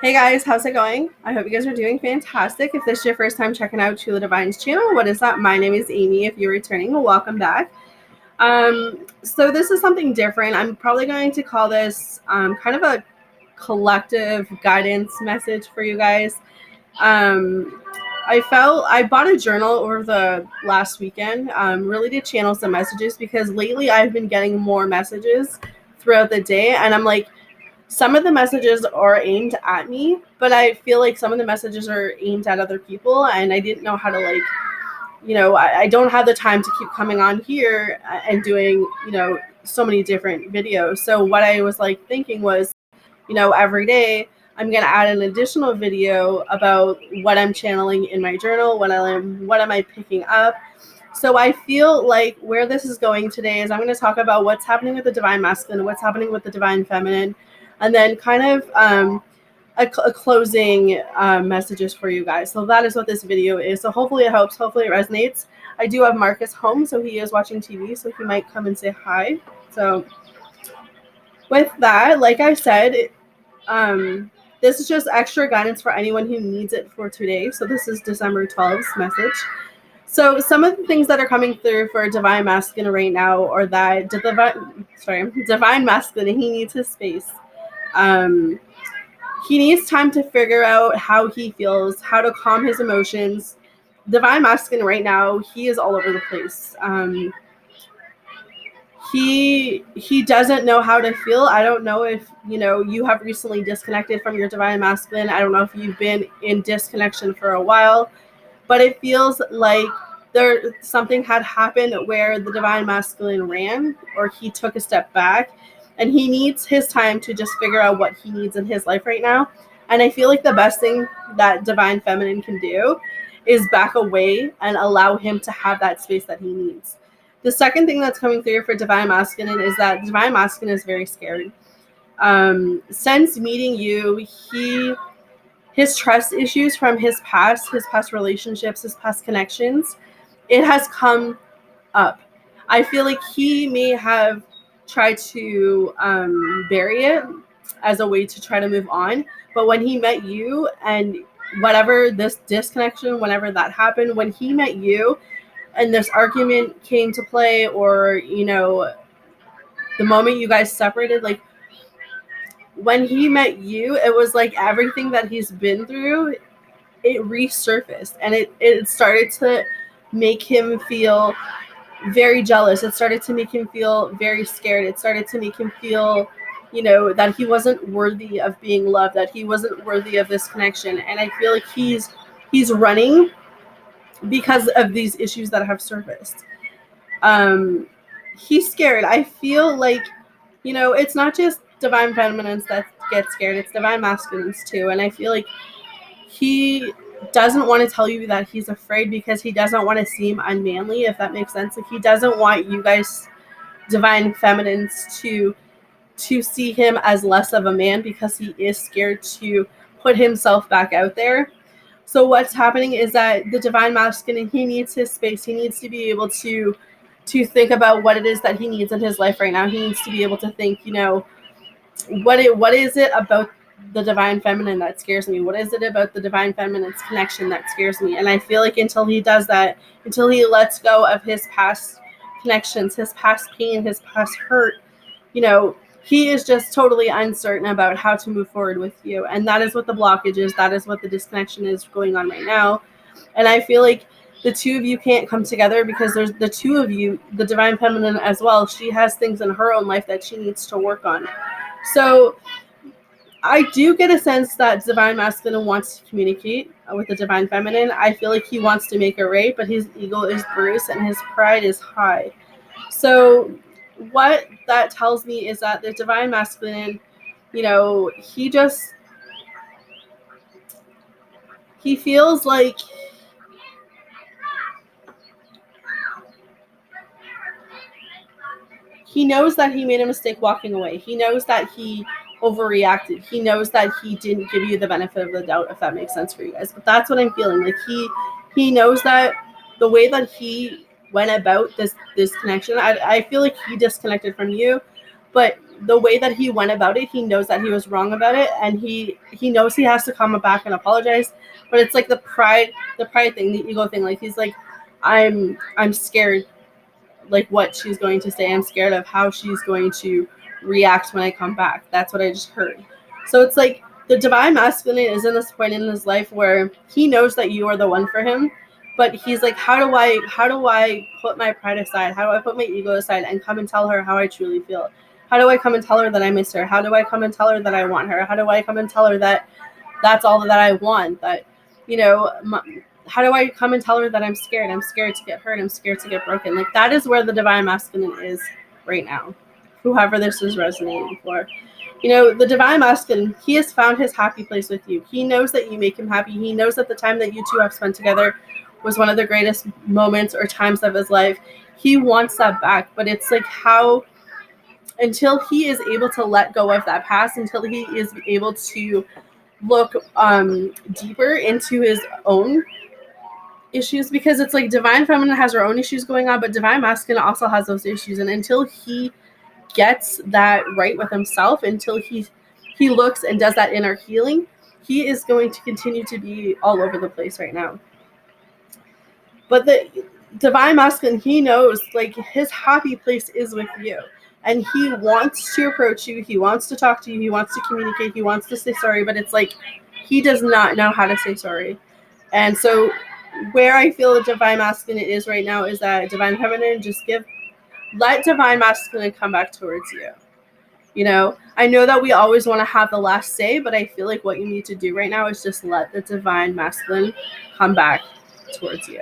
Hey guys, how's it going? I hope you guys are doing fantastic. If this is your first time checking out Chula Divine's channel, what is up? My name is Amy. If you're returning, welcome back. So this is something different. I'm probably going to call this kind of a collective guidance message for you guys. I bought a journal over the last weekend, really to channel some messages because lately I've been getting more messages throughout the day, and I'm like, some of the messages are aimed at me, but I feel like some of the messages are aimed at other people, and I didn't know how to I don't have the time to keep coming on here and doing, so many different videos. So what I was thinking was, every day I'm going to add an additional video about what I'm channeling in my journal, what am I picking up. So I feel like where this is going today is I'm going to talk about what's happening with the divine masculine, what's happening with the divine feminine, and then kind of a closing messages for you guys. So that is what this video is. So hopefully it helps. Hopefully it resonates. I do have Marcus home, so he is watching TV, so he might come and say hi. So with that, like I said, this is just extra guidance for anyone who needs it for today. So this is December 12th's message. So some of the things that are coming through for divine masculine right now are that divine masculine, he needs his space. He needs time to figure out how he feels, how to calm his emotions. Divine masculine right now, he is all over the place. He doesn't know how to feel. I don't know if you have recently disconnected from your divine masculine. I don't know if you've been in disconnection for a while, but it feels like something had happened where the divine masculine ran, or he took a step back, and he needs his time to just figure out what he needs in his life right now. And I feel like the best thing that divine feminine can do is back away and allow him to have that space that he needs. The second thing that's coming through for divine masculine is that divine masculine is very scared. Since meeting you, his trust issues from his past relationships, his past connections, it has come up. I feel like he may have tried to bury it as a way to try to move on. But when he met you, and whatever this disconnection, whenever that happened, when he met you and this argument came to play, or, the moment you guys separated, like when he met you, it was like everything that he's been through, it resurfaced, and it started to make him feel very jealous. It started to make him feel very scared. It started to make him feel, that he wasn't worthy of being loved, that he wasn't worthy of this connection. And I feel like he's running because of these issues that have surfaced. He's scared. I feel like, it's not just divine feminines that get scared, it's divine masculines too. And I feel like he doesn't want to tell you that he's afraid because he doesn't want to seem unmanly, if that makes sense. Like, he doesn't want you guys, divine feminines, to see him as less of a man, because he is scared to put himself back out there. So what's happening is that the divine masculine, he needs his space. He needs to be able to think about what it is that he needs in his life right now. He needs to be able to think, what is it about the divine feminine that scares me? What is it about the divine feminine's connection that scares me? And I feel like until he does that, until he lets go of his past connections, his past pain, his past hurt, he is just totally uncertain about how to move forward with you. And that is what the blockage is. That is what the disconnection is going on right now. And I feel like the two of you can't come together because there's the two of you, the divine feminine as well. She has things in her own life that she needs to work on. So I do get a sense that divine masculine wants to communicate with the divine feminine. I feel like he wants to make it right, but his ego is bruised and his pride is high. So what that tells me is that the divine masculine, he feels like he knows that he made a mistake walking away. He knows that he overreacted. He knows that he didn't give you the benefit of the doubt, if that makes sense for you guys. But that's what I'm feeling. Like, he knows that the way that he went about this connection, I feel like he disconnected from you, but the way that he went about it, he knows that he was wrong about it, and he knows he has to come back and apologize. But it's like the pride thing, the ego thing. Like he's like, I'm scared, like what she's going to say. I'm scared of how she's going to react when I come back. That's what I just heard. So it's like the divine masculine is in this point in his life where he knows that you are the one for him, but he's like, how do I put my pride aside? How do I put my ego aside and come and tell her how I truly feel? How do I come and tell her that I miss her? How do I come and tell her that I want her? How do I come and tell her that that's all that I want? That, you know, how do I come and tell her that I'm scared? I'm scared to get hurt. I'm scared to get broken. Like that is where the divine masculine is right now. Whoever this is resonating for. You know, the divine masculine, he has found his happy place with you. He knows that you make him happy. He knows that the time that you two have spent together was one of the greatest moments or times of his life. He wants that back, but it's like how, until he is able to let go of that past, until he is able to look deeper into his own issues, because it's like divine feminine has her own issues going on, but divine masculine also has those issues. And until he gets that right with himself, until he looks and does that inner healing, he is going to continue to be all over the place right now. But the divine masculine, he knows like his happy place is with you, and he wants to approach you, he wants to talk to you, he wants to communicate, he wants to say sorry, but it's like he does not know how to say sorry. And so where I feel the divine masculine is right now is that divine feminine, just let divine masculine come back towards you. You know, I know that we always want to have the last say, but I feel like what you need to do right now is just let the divine masculine come back towards you.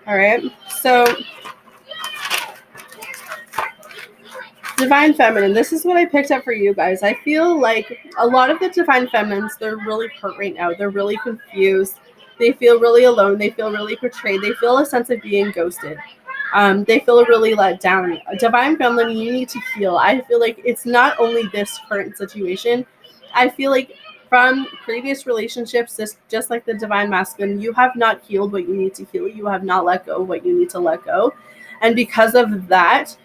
All right. So divine feminine, this is what I picked up for you guys. I feel like a lot of the divine feminines, they're really hurt right now. They're really confused. They feel really alone. They feel really betrayed. They feel a sense of being ghosted. They feel really let down. Divine feminine, you need to heal. I feel like it's not only this current situation. I feel like from previous relationships, just like the divine masculine, you have not healed what you need to heal. You have not let go what you need to let go. And because of that,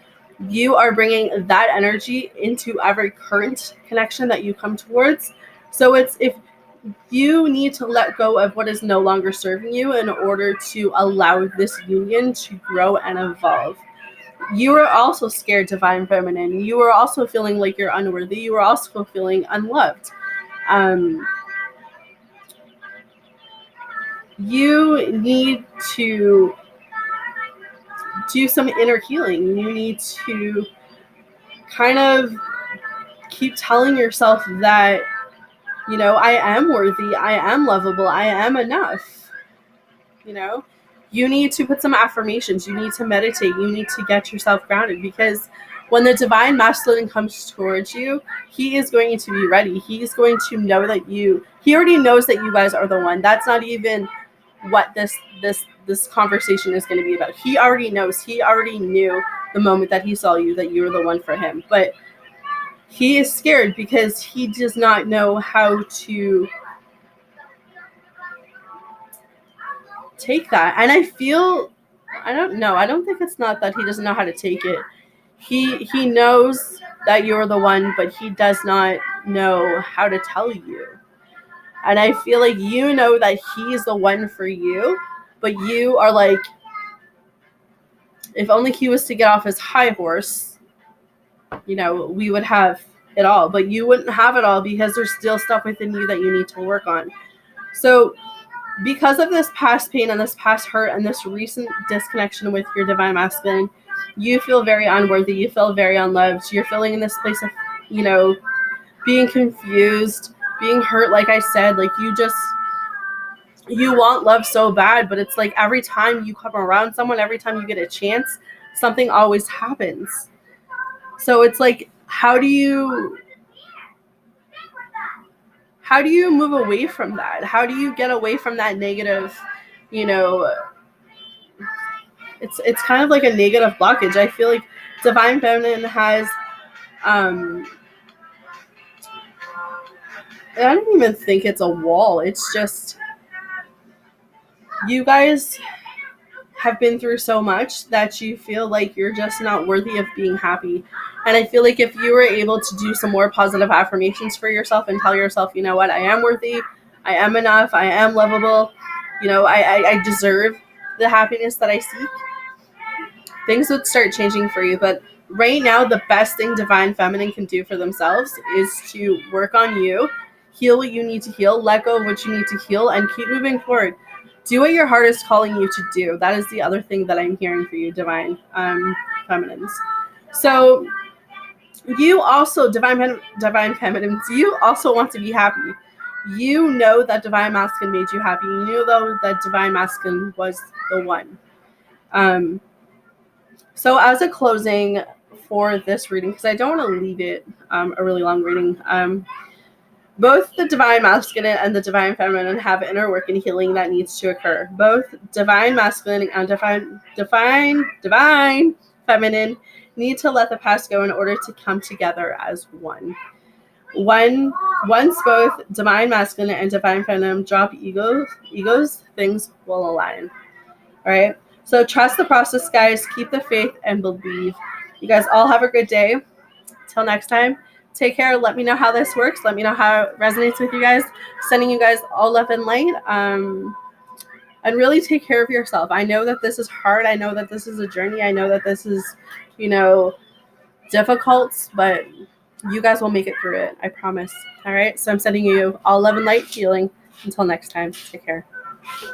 you are bringing that energy into every current connection that you come towards. So it's, if you need to let go of what is no longer serving you in order to allow this union to grow and evolve. You are also scared, divine feminine. You are also feeling like you're unworthy. You are also feeling unloved. You need to do some inner healing. You need to kind of keep telling yourself that, you know, I am worthy, I am lovable, I am enough. You know, you need to put some affirmations, you need to meditate, you need to get yourself grounded, because when the divine masculine comes towards you, he is going to be ready. He's going to know that he already knows that you guys are the one. That's not even what this conversation is going to be about. He already knows. He already knew the moment that he saw you that you were the one for him. But he is scared because he does not know how to take that. And I don't know. I don't think it's not that he doesn't know how to take it. He knows that you're the one, but he does not know how to tell you. And I feel like you know that he's the one for you, but you are like, if only he was to get off his high horse, you know, we would have it all. But you wouldn't have it all because there's still stuff within you that you need to work on. So because of this past pain and this past hurt and this recent disconnection with your divine masculine, you feel very unworthy. You feel very unloved. You're feeling in this place of, you know, being confused, being hurt. Like I said, like you want love so bad, but it's like every time you come around someone, every time you get a chance, something always happens. So it's like, how do you move away from that? How do you get away from that negative, you know, it's kind of like a negative blockage. I feel like divine feminine has I don't even think it's a wall. It's just you guys have been through so much that you feel like you're just not worthy of being happy. And I feel like if you were able to do some more positive affirmations for yourself and tell yourself, you know what, I am worthy, I am enough, I am lovable, I deserve the happiness that I seek, things would start changing for you. But right now, the best thing Divine Feminine can do for themselves is to work on you, heal what you need to heal, let go of what you need to heal, and keep moving forward. Do what your heart is calling you to do. That is the other thing that I'm hearing for you, Divine Feminines. So you also, Divine Feminines, you also want to be happy. You know that Divine Masculine made you happy. You knew, though, that Divine Masculine was the one. So as a closing for this reading, because I don't want to leave it a really long reading, both the Divine Masculine and the Divine Feminine have inner work and healing that needs to occur. Both Divine Masculine and Divine Feminine need to let the past go in order to come together as one. Once both Divine Masculine and Divine Feminine drop egos, things will align. All right? So trust the process, guys. Keep the faith and believe. You guys all have a good day. Till next time, take care. Let me know how this works. Let me know how it resonates with you guys. Sending you guys all love and light. And really take care of yourself. I know that this is hard. I know that this is a journey. I know that this is, difficult, but you guys will make it through it. I promise. All right? So I'm sending you all love and light, healing. Until next time, take care.